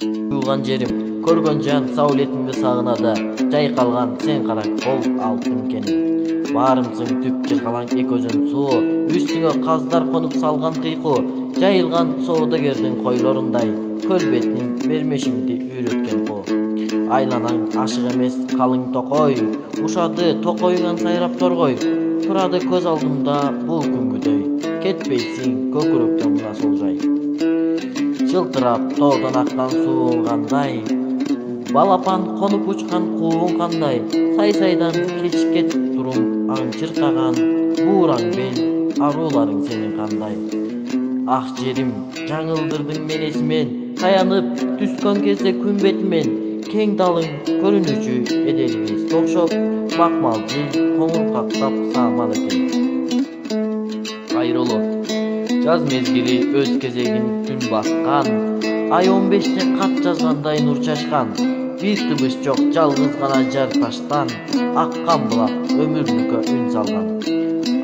Туган жерим, көргөн жан саулетимди сагынада, жайкалган сен кара кол алтын кеним. Баарымсың түп жыркалаң экөзүн суу, үстүңө каздар конуп салган кыйкуу, жайылган соодагердин койлорундай, көл бетинин бермешимди үйрөткөн коо. Айланаң ашык эмес калың токой, ушады токоюңан сайрап торгой, турады көз алдымда бул күнгүдөй, кетпейсиң көкүрөктөн мына солжай. Жылтырап тоодон аккан сууң кандай, балапан конуп учкан кууң кандай, сай-сайдан кечкет турум аң чыркаган, буураң бел арууларың сенин кандай. Ак жерим, жаңылдырдың мен эсимен, таянып түскөн кезде күн бетимен, кең далың көрүнүчү эделибиз токшоп, макмал жыл коңур кактап саамал экен. Кайрылуу жаз мезгили өз кезегин түн баскан, ай 15те кат жазгандай нур чачкан, бир тыбыш жок жалгыз гана жар таштан, аккан булак өмүрлүккө үн салган.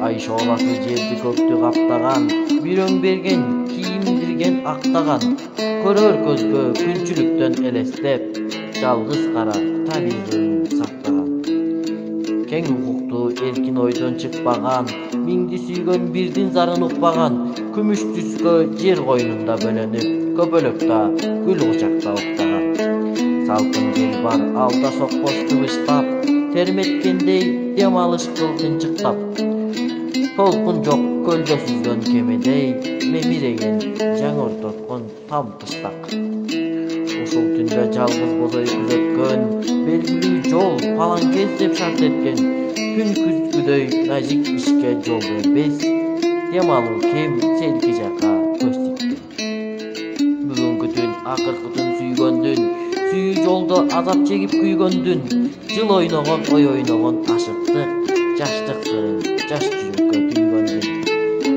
Ай шооласы жерди көктү каптаган, бир өң берген кийимдирген актаган, көрөр көзгө күнчүлүктөн элестеп, жалгыз кара табигын сактаган. Кең укуктуу эркин ойдон чыкпаган, миңди сүйгөн бирдин зарын укпаган, күмүш түскө жер койнунда бөлөнүп, көбөлөктө гүл кучакта уктаган. Салкын жел бар алда сокпос тыбыштап, терметкендей дем алыш кылдын чыктап. Толкун жок көлдө сүзгөн кемедей, мемиреген жаң ортоткон там тыштак. Ушул түндө жалгыз бозой күзөткөн, белгилүү жол палаң кездеп шарт эткен, күн күзгүдөй нажик ишке жол бербес, дем алуу кем селки жака көз тиккен. Бүгүнкү түн акыркы түн сүйгөндүн, сүйүү жолдо азап чегип күйгөндүн, жыл ойногон ой ойногон ашыктык, жаштык сырын жаш жүрөккө түйгөндүн.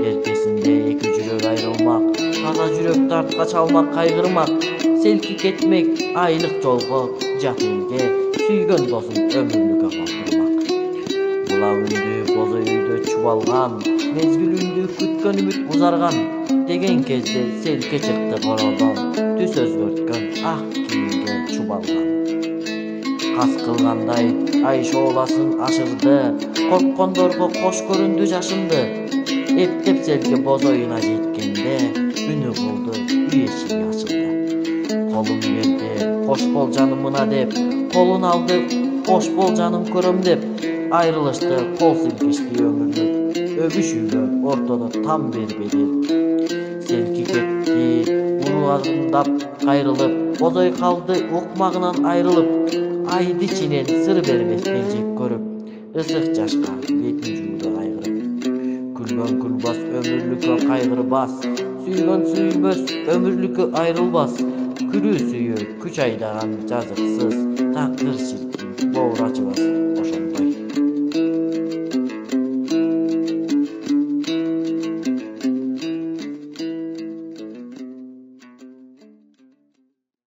Эртесинде эки жүрөк айрылмак, таза жүрөк тартка чалмак кайгырмак, селки кетмек айлык жолго жат элге, сүйгөн досун өмүрлүккө калтырмак. Була үндү бозой үйдө чубалган, мезгил үндү күткөн үмүт узарган, деген кезде селке чыкты кородон, түс өзгөрткөн ак кийимге чубалган. Кас кылгандай ай шооласын ашырды, корккондорго кош көрүндү жашынды. Эптеп селке бозоюна жеткенде, үнү кылды үй эшиги ачылды. Колун берди, кош бол жаным мына деп, колун алды, кош бол жаным көрөм деп. Айрылышты кол силкишти өмүрлүк, өбүшүүгө ортодо там бербеди. Селки кетти, уру адымдап кайрылып, бозой калды укмагынан айрылып. Айды чинен сыр бербестен жек көрүп, ысык жашка бетин жууду кайгырып. Күлгөн күлбас өмүрлүккө кайгырбас, сүйгөн сүйбөс өмүрлүккө айрылбас. Күрүү сүйүү күч айдаган жазыксыз, тагдыр ширкин боор ачыбас.